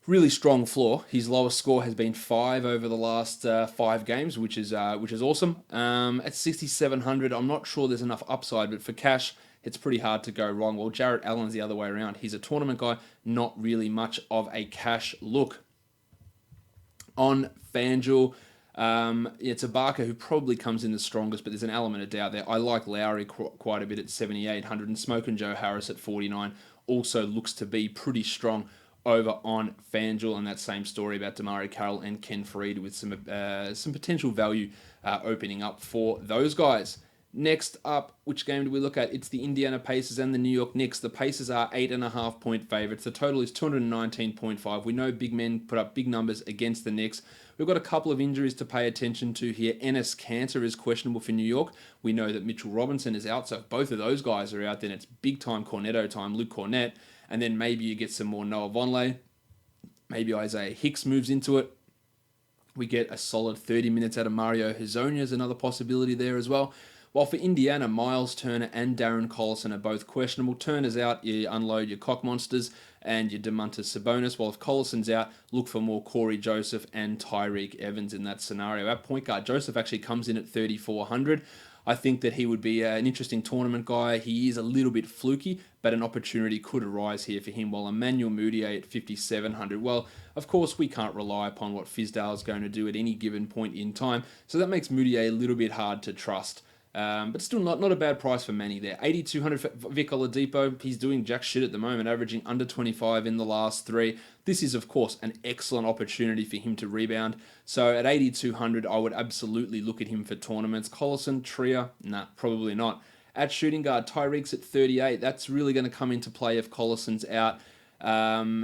Really strong floor. His lowest score has been 5 over the last 5 games, which is awesome. At 6,700, I'm not sure there's enough upside, but for cash, it's pretty hard to go wrong. Well, Jarrett Allen's the other way around. He's a tournament guy, not really much of a cash look. On FanDuel, it's Ibaka who probably comes in the strongest, but there's an element of doubt there. I like Lowry quite a bit at 7,800, and Smoke and Joe Harris at 49 also looks to be pretty strong over on FanDuel, and that same story about Damari Carroll and Ken Freed with some potential value opening up for those guys. Next up, which game do we look at? It's the Indiana Pacers and the New York Knicks. The Pacers are 8.5 point favorites. The total is 219.5. We know big men put up big numbers against the Knicks. We've got a couple of injuries to pay attention to here. Enes Kanter is questionable for New York. We know that Mitchell Robinson is out, so if both of those guys are out, then it's big time Cornetto time, Luke Cornett. And then maybe you get some more Noah Vonleh. Maybe Isaiah Hicks moves into it. We get a solid 30 minutes out of Mario Hezonja is another possibility there as well. While for Indiana, Miles Turner and Darren Collison are both questionable. Turner's out, you unload your cock monsters and your Domantas Sabonis. While if Collison's out, look for more Corey Joseph and Tyreek Evans in that scenario. At point guard, Joseph actually comes in at 3,400. I think that he would be an interesting tournament guy. He is a little bit fluky, but an opportunity could arise here for him. While Emmanuel Mudiay at 5,700, well, of course, we can't rely upon what Fizdale is going to do at any given point in time, so that makes Mudiay a little bit hard to trust. But still not a bad price for Manny there. 8,200 for Vic Oladipo. He's doing jack shit at the moment, averaging under 25 in the last 3. This is, of course, an excellent opportunity for him to rebound. So at 8,200, I would absolutely look at him for tournaments. Collison, Trier, nah, probably not. At shooting guard, Tyreek's at 38. That's really going to come into play if Collison's out.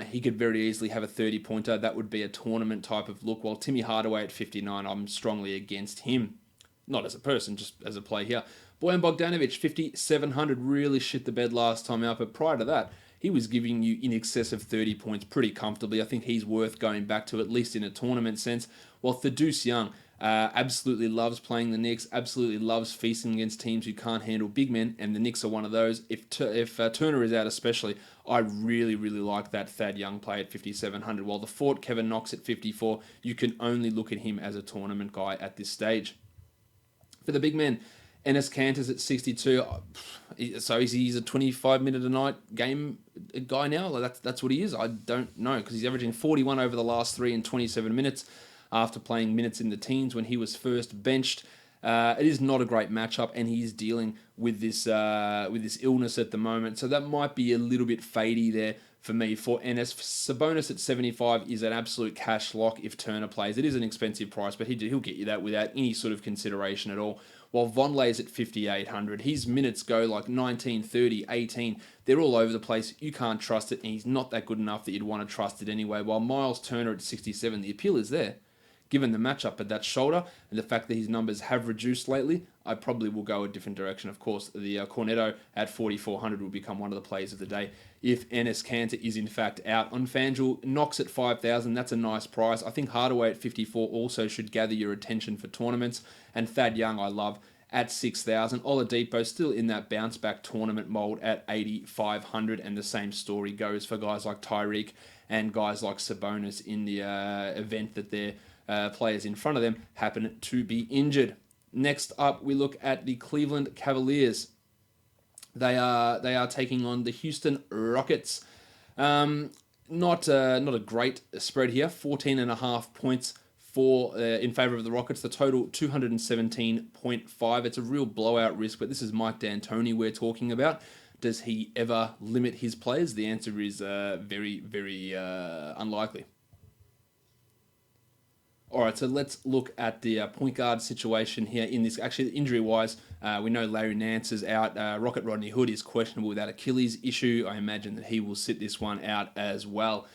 He could very easily have a 30-pointer. That would be a tournament type of look. While Timmy Hardaway at 59, I'm strongly against him. Not as a person, just as a play here. Bojan Bogdanovic, 5,700, really shit the bed last time out, but prior to that, he was giving you in excess of 30 points pretty comfortably. I think he's worth going back to, at least in a tournament sense. While Thaddeus Young absolutely loves playing the Knicks, absolutely loves feasting against teams who can't handle big men, and the Knicks are one of those. If Turner is out especially, I really, really like that Thad Young play at 5,700. While the Fort, Kevin Knox at 54, you can only look at him as a tournament guy at this stage. For the big men, Enes Kanter's at 62. So he's a 25-minute-a-night game guy now? Like that's what he is? I don't know, because he's averaging 41 over the last 3 in 27 minutes after playing minutes in the teens when he was first benched. It is not a great matchup, and he's dealing with this illness at the moment. So that might be a little bit fadey there for me. For Enes, Sabonis at 75 is an absolute cash lock if Turner plays. It is an expensive price, but he'll get you that without any sort of consideration at all. While Vonleh's at 5,800, his minutes go like 19, 30, 18. They're all over the place. You can't trust it, and he's not that good enough that you'd want to trust it anyway. While Miles Turner at 67, the appeal is there. Given the matchup at that shoulder and the fact that his numbers have reduced lately, I probably will go a different direction. Of course, the Cornetto at 4,400 will become one of the plays of the day if Enes Kanter is in fact out. On FanDuel, Knox at 5,000, that's a nice price. I think Hardaway at 54 also should gather your attention for tournaments. And Thad Young, I love, at 6,000. Oladipo still in that bounce-back tournament mold at 8,500, and the same story goes for guys like Tyreek and guys like Sabonis in the event that they're players in front of them happen to be injured. Next up, we look at the Cleveland Cavaliers. They are taking on the Houston Rockets. Not a great spread here. 14.5 points for in favor of the Rockets. The total 217.5. It's a real blowout risk, but this is Mike D'Antoni we're talking about. Does he ever limit his players? The answer is very, very unlikely. All right, so let's look at the point guard situation here in this. Actually, injury-wise, we know Larry Nance is out. Rocket Rodney Hood is questionable with that Achilles issue. I imagine that he will sit this one out as well.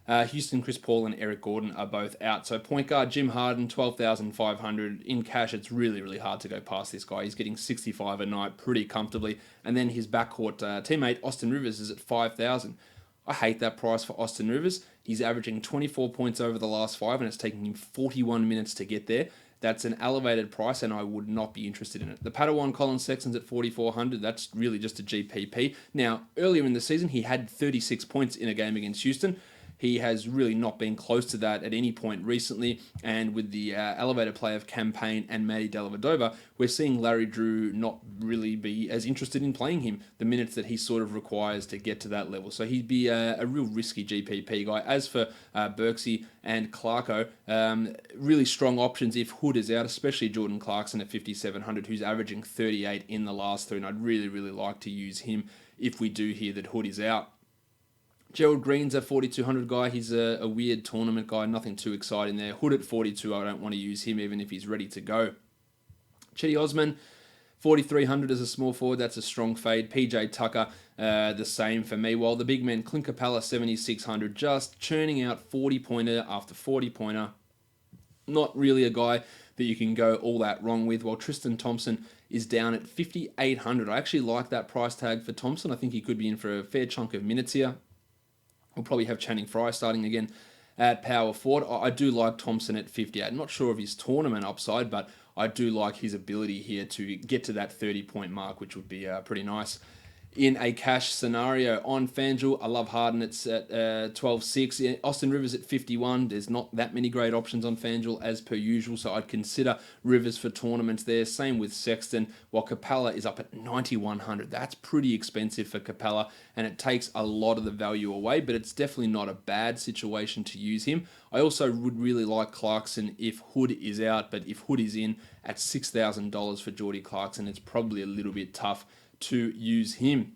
Houston, Chris Paul, and Eric Gordon are both out. So point guard, Jim Harden, 12,500. In cash, it's really, really hard to go past this guy. He's getting 65 a night pretty comfortably. And then his backcourt teammate, Austin Rivers, is at 5,000. I hate that price for Austin Rivers. He's averaging 24 points over the last 5, and it's taking him 41 minutes to get there. That's an elevated price, and I would not be interested in it. The Padawan Colin Sexton's at 4,400. That's really just a GPP. Now, earlier in the season, he had 36 points in a game against Houston. He has really not been close to that at any point recently, and with the elevated play of Campaign and Matty Dellavedova, we're seeing Larry Drew not really be as interested in playing him the minutes that he sort of requires to get to that level. So he'd be a real risky GPP guy. As for Berksy and Clarko, really strong options if Hood is out, especially Jordan Clarkson at 5,700, who's averaging 38 in the last 3, and I'd really, really like to use him if we do hear that Hood is out. Gerald Green's a 4,200 guy. He's a weird tournament guy, nothing too exciting there. Hood at 42, I don't want to use him even if he's ready to go. Chetty Osman, 4,300 as a small forward. That's a strong fade. PJ Tucker, the same for me. While the big man, Clint Capella, 7,600, just churning out 40-pointer after 40-pointer. Not really a guy that you can go all that wrong with. While Tristan Thompson is down at 5,800. I actually like that price tag for Thompson. I think he could be in for a fair chunk of minutes here. We'll probably have Channing Frye starting again at power forward. I do like Thompson at 58. I'm not sure of his tournament upside, but I do like his ability here to get to that 30-point mark, which would be pretty nice. In a cash scenario on FanDuel, I love Harden. It's at 12.6. Austin Rivers at 51. There's not that many great options on FanDuel as per usual, so I'd consider Rivers for tournaments there. Same with Sexton, while Capella is up at 9,100. That's pretty expensive for Capella, and it takes a lot of the value away, but it's definitely not a bad situation to use him. I also would really like Clarkson if Hood is out, but if Hood is in at $6,000 for Geordie Clarkson, it's probably a little bit tough to use him.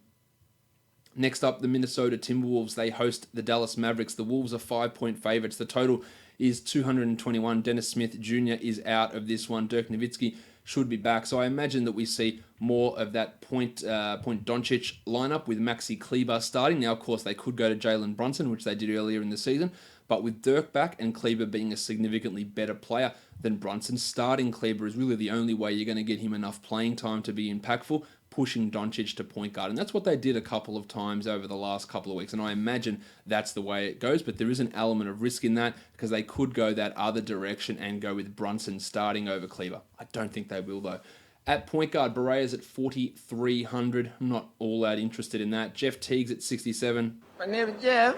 Next up, the Minnesota Timberwolves. They host the Dallas Mavericks. The Wolves are 5-point favorites. The total is 221. Dennis Smith Jr. is out of this one. Dirk Nowitzki should be back. So I imagine that we see more of that point Doncic lineup with Maxi Kleber starting. Now, of course, they could go to Jalen Brunson, which they did earlier in the season. But with Dirk back and Kleber being a significantly better player than Brunson, starting Kleber is really the only way you're going to get him enough playing time to be impactful, pushing Doncic to point guard. And that's what they did a couple of times over the last couple of weeks. And I imagine that's the way it goes. But there is an element of risk in that because they could go that other direction and go with Brunson starting over Kleber. I don't think they will, though. At point guard, Barea's at 4,300. I'm not all that interested in that. Jeff Teague's at 67. My name is Jeff.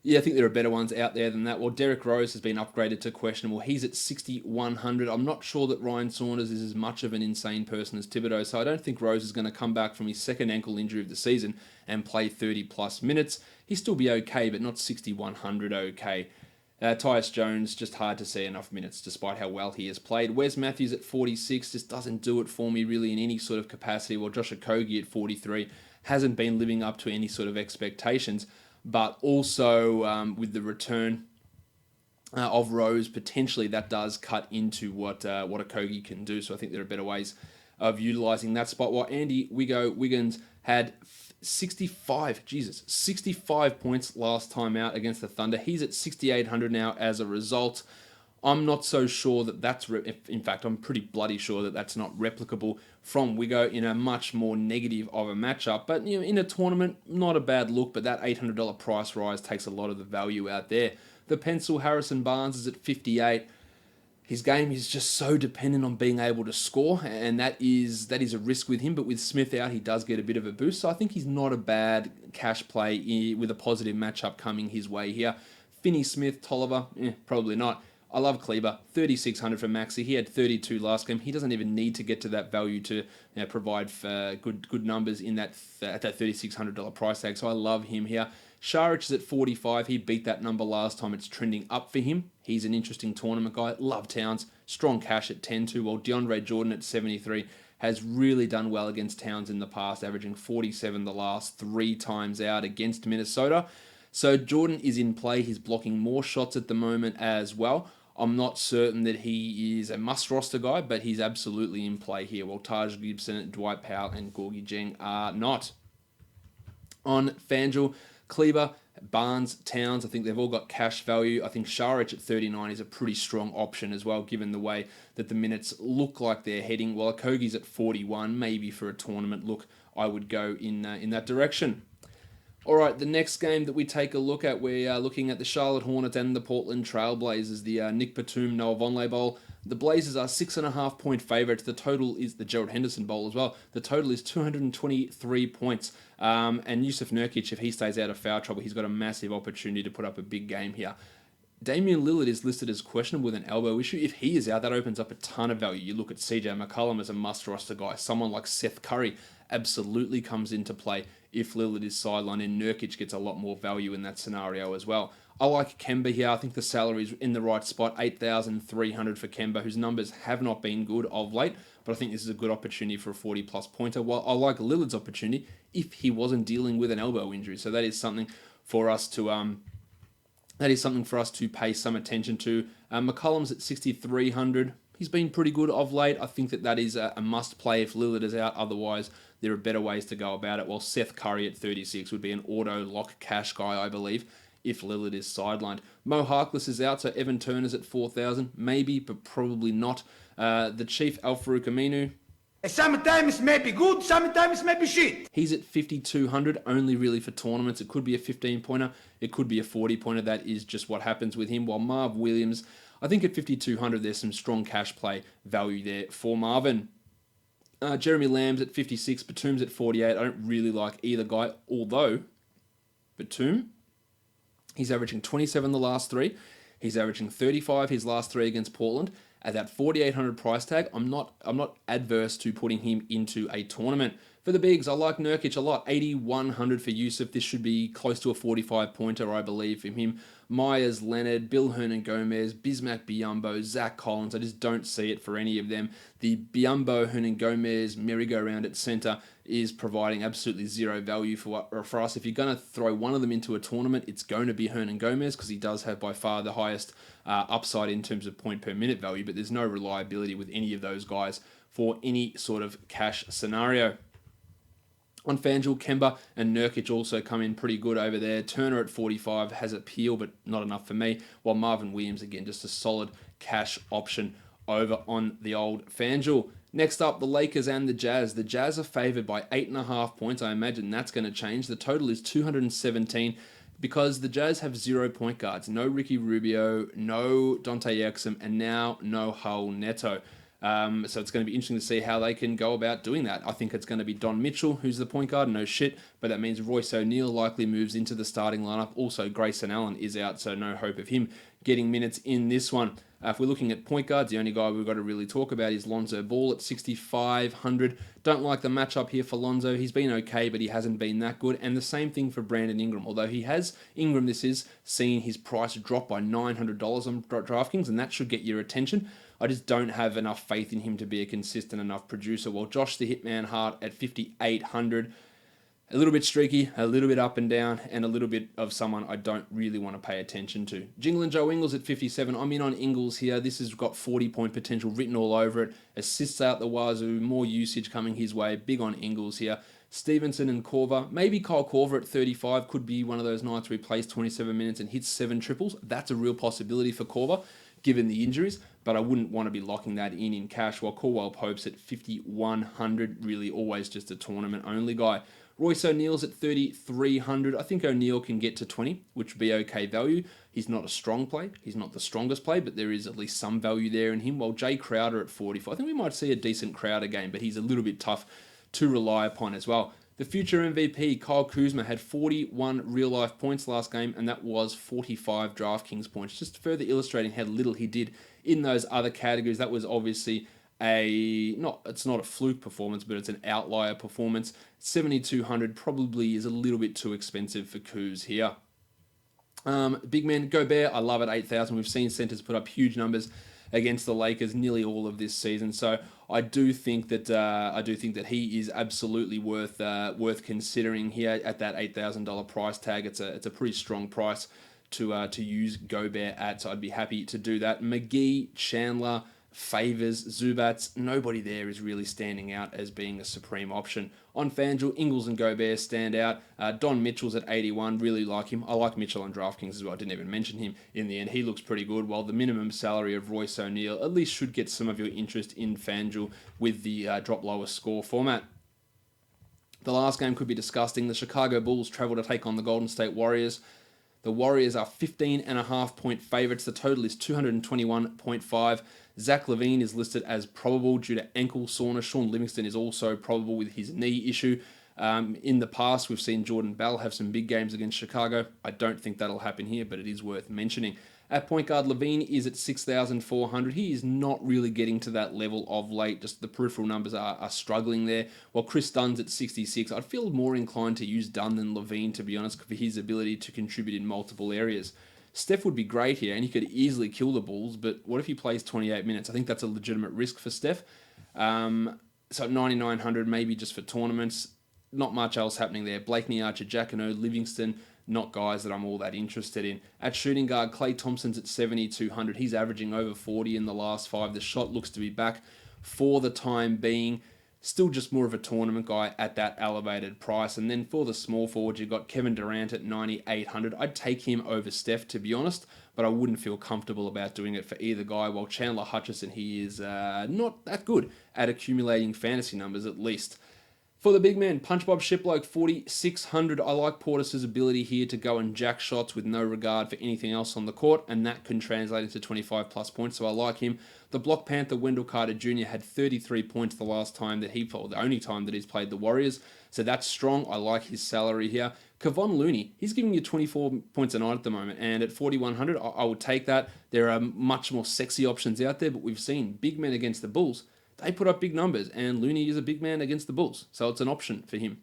Yeah, I think there are better ones out there than that. Well, Derrick Rose has been upgraded to questionable. He's at 6,100. I'm not sure that Ryan Saunders is as much of an insane person as Thibodeau, so I don't think Rose is going to come back from his second ankle injury of the season and play 30-plus minutes. He'll still be okay, but not 6,100 okay. Tyus Jones, just hard to see enough minutes despite how well he has played. Wes Matthews at 46 just doesn't do it for me really in any sort of capacity. While Josh Okogie at 43 hasn't been living up to any sort of expectations. But also with the return of Rose, potentially that does cut into what Okogie can do. So I think there are better ways of utilising that spot. While Andy Wiggins had 65 points last time out against the Thunder. He's at 6,800 now as a result. I'm not so sure that that's... in fact, I'm pretty bloody sure that that's not replicable from Wiggo in a much more negative of a matchup. But in a tournament, not a bad look, but that $800 price rise takes a lot of the value out there. The pencil, Harrison Barnes, is at 58. His game is just so dependent on being able to score, and that is a risk with him. But with Smith out, he does get a bit of a boost. So I think he's not a bad cash play with a positive matchup coming his way here. Finney-Smith, Tolliver, probably not. I love Kleber, 3,600 for Maxi. He had 32 last game. He doesn't even need to get to that value to provide good numbers in at that $3,600 price tag. So I love him here. Šarić is at 45. He beat that number last time. It's trending up for him. He's an interesting tournament guy. Love Towns. Strong cash at 10-2, while DeAndre Jordan at 73 has really done well against Towns in the past, averaging 47 the last 3 times out against Minnesota. So Jordan is in play. He's blocking more shots at the moment as well. I'm not certain that he is a must-roster guy, but he's absolutely in play here, while Taj Gibson, Dwight Powell, and Gorgie Jeng are not. On FanDuel, Kleber, Barnes, Towns, I think they've all got cash value. I think Šarić at 39 is a pretty strong option as well, given the way that the minutes look like they're heading. While Okogie's at 41, maybe for a tournament look, I would go in that direction. All right, the next game that we take a look at, we are looking at the Charlotte Hornets and the Portland Trailblazers, the Nick Batum, Noah Vonleh Bowl. The Blazers are 6.5 point favourites. The total is the Gerald Henderson Bowl as well. The total is 223 points. And Yusuf Nurkic, if he stays out of foul trouble, he's got a massive opportunity to put up a big game here. Damian Lillard is listed as questionable with an elbow issue. If he is out, that opens up a ton of value. You look at CJ McCollum as a must-roster guy. Someone like Seth Curry absolutely comes into play if Lillard is sidelined, and Nurkic gets a lot more value in that scenario as well. I like Kemba here. I think the salary is in the right spot, $8,300 for Kemba, whose numbers have not been good of late, but I think this is a good opportunity for a 40-plus pointer. While I like Lillard's opportunity if he wasn't dealing with an elbow injury, so that is something for us to pay some attention to. McCollum's at 6,300. He's been pretty good of late. I think that is a must play if Lillard is out. Otherwise, there are better ways to go about it. While Seth Curry at 36 would be an auto lock cash guy, I believe, if Lillard is sidelined. Mo Harkless is out, so Evan Turner's at 4,000. Maybe, but probably not. The Chief Al-Farouq Aminu. Sometimes may be good, sometimes may be shit. He's at 5,200, only really for tournaments. It could be a 15-pointer. It could be a 40-pointer. That is just what happens with him. While Marv Williams, I think at 5,200, there's some strong cash play value there for Marvin. Jeremy Lamb's at 56. Batum's at 48. I don't really like either guy, although Batum, he's averaging 27 the last three. He's averaging 35 his last three against Portland. At that 4,800 price tag, I'm not adverse to putting him into a tournament. For the bigs, I like Nurkic a lot. 8,100 for Yusuf. This should be close to a 45-pointer, I believe, from him. Myers, Leonard, Bill Hernan-Gomez, Bismack Biyombo, Zach Collins. I just don't see it for any of them. The Biyombo, Hernan-Gomez merry-go-round at center is providing absolutely zero value for us. If you're going to throw one of them into a tournament, it's going to be Hernan-Gomez because he does have by far the highest upside in terms of point per minute value, but there's no reliability with any of those guys for any sort of cash scenario. On FanDuel, Kemba and Nurkic also come in pretty good over there. Turner at 45 has appeal, but not enough for me. While Marvin Williams, again, just a solid cash option over on the old FanDuel. Next up, the Lakers and the Jazz. The Jazz are favored by 8.5 points. I imagine that's going to change. The total is 217 because the Jazz have 0 point guards. No Ricky Rubio, no Dante Exum, and now no Raul Neto. So it's going to be interesting to see how they can go about doing that. I think it's going to be Don Mitchell, who's the point guard, no shit, but that means Royce O'Neal likely moves into the starting lineup. Also, Grayson Allen is out, so no hope of him getting minutes in this one. If we're looking at point guards, the only guy we've got to really talk about is Lonzo Ball at 6,500. Don't like the matchup here for Lonzo. He's been okay, but he hasn't been that good. And the same thing for Brandon Ingram. Although he has, Ingram this is, seen his price drop by $900 on DraftKings, and that should get your attention. I just don't have enough faith in him to be a consistent enough producer. While Josh the Hitman Hart at 5,800, a little bit streaky, a little bit up and down, and a little bit of someone I don't really want to pay attention to. Jingle Joe Ingles at 57. I'm in on Ingles here. This has got 40-point potential written all over it. Assists out the wazoo, more usage coming his way. Big on Ingles here. Stevenson and Korver. Maybe Kyle Korver at 35 could be one of those nights where he plays 27 minutes and hits 7 triples. That's a real possibility for Korver, given the injuries, but I wouldn't want to be locking that in cash, while Caldwell Pope's at 5,100, really always just a tournament-only guy. Royce O'Neal's at 3,300. I think O'Neal can get to 20, which would be okay value. He's not a strong play. He's not the strongest play, but there is at least some value there in him, while Jay Crowder at 45. I think we might see a decent Crowder game, but he's a little bit tough to rely upon as well. The future MVP, Kyle Kuzma, had 41 real-life points last game, and that was 45 DraftKings points. Just further illustrating how little he did in those other categories. That was obviously it's not a fluke performance, but it's an outlier performance. 7,200 probably is a little bit too expensive for Kuz here. Big man, Gobert, I love it, 8,000. We've seen centers put up huge numbers against the Lakers nearly all of this season. So I do think that he is absolutely worth considering here at that $8,000 price tag. It's a pretty strong price to use Gobert at. So I'd be happy to do that. McGee, Chandler, Favors, Zubats, nobody there is really standing out as being a supreme option. On FanDuel, Ingles and Gobert stand out. Don Mitchell's at 81, really like him. I like Mitchell on DraftKings as well. I didn't even mention him in the end. He looks pretty good, while the minimum salary of Royce O'Neal at least should get some of your interest in FanDuel with the drop lower score format. The last game could be disgusting. The Chicago Bulls travel to take on the Golden State Warriors. The Warriors are 15.5-point favourites. The total is 221.5. Zach LaVine is listed as probable due to ankle soreness. Sean Livingston is also probable with his knee issue. In the past, we've seen Jordan Bell have some big games against Chicago. I don't think that'll happen here, but it is worth mentioning. At point guard, LaVine is at 6,400. He is not really getting to that level of late. Just the peripheral numbers are struggling there. While Chris Dunn's at 66, I'd feel more inclined to use Dunn than LaVine, to be honest, for his ability to contribute in multiple areas. Steph would be great here, and he could easily kill the Bulls, but what if he plays 28 minutes? I think that's a legitimate risk for Steph. So at 9,900, maybe just for tournaments. Not much else happening there. Blakeney, Archer, Jacquinot, Livingston, not guys that I'm all that interested in. At shooting guard, Klay Thompson's at 7,200. He's averaging over 40 in the last 5. The shot looks to be back for the time being. Still just more of a tournament guy at that elevated price. And then for the small forwards, you've got Kevin Durant at 9,800. I'd take him over Steph, to be honest, but I wouldn't feel comfortable about doing it for either guy. While Chandler Hutchison, he is not that good at accumulating fantasy numbers, at least. For the big man, Punch Bob Shiploke, 4,600. I like Portis's ability here to go and jack shots with no regard for anything else on the court, and that can translate into 25 plus points, so I like him. The Block Panther, Wendell Carter Jr. had 33 points the last time that he played, the only time that he's played the Warriors, so that's strong. I like his salary here. Kevon Looney, he's giving you 24 points a night at the moment, and at 4,100, I would take that. There are much more sexy options out there, but we've seen big men against the Bulls. They put up big numbers, and Looney is a big man against the Bulls, so it's an option for him.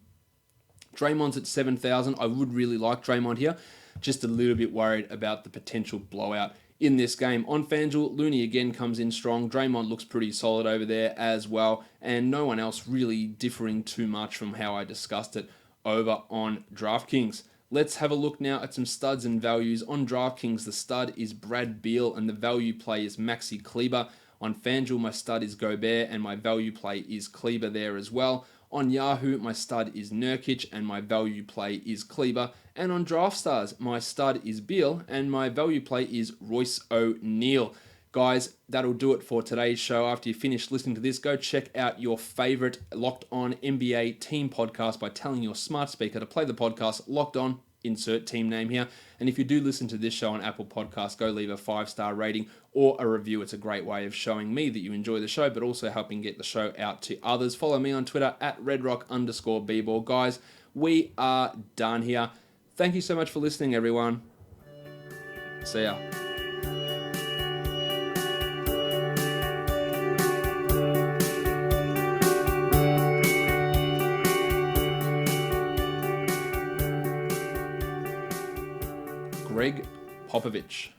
Draymond's at 7,000. I would really like Draymond here. Just a little bit worried about the potential blowout in this game. On FanDuel, Looney again comes in strong. Draymond looks pretty solid over there as well, and no one else really differing too much from how I discussed it over on DraftKings. Let's have a look now at some studs and values. On DraftKings, the stud is Brad Beal, and the value play is Maxi Kleber. On FanDuel, my stud is Gobert, and my value play is Kleber there as well. On Yahoo, my stud is Nurkic, and my value play is Kleber. And on DraftStars, my stud is Beal, and my value play is Royce O'Neal. Guys, that'll do it for today's show. After you finish listening to this, go check out your favorite Locked On NBA team podcast by telling your smart speaker to play the podcast Locked On, insert team name here. And if you do listen to this show on Apple Podcasts, go leave a 5-star rating or a review. It's a great way of showing me that you enjoy the show, but also helping get the show out to others. Follow me on Twitter at redrock_bball. Guys, we are done here. Thank you so much for listening, everyone. See ya. Greg Popovich.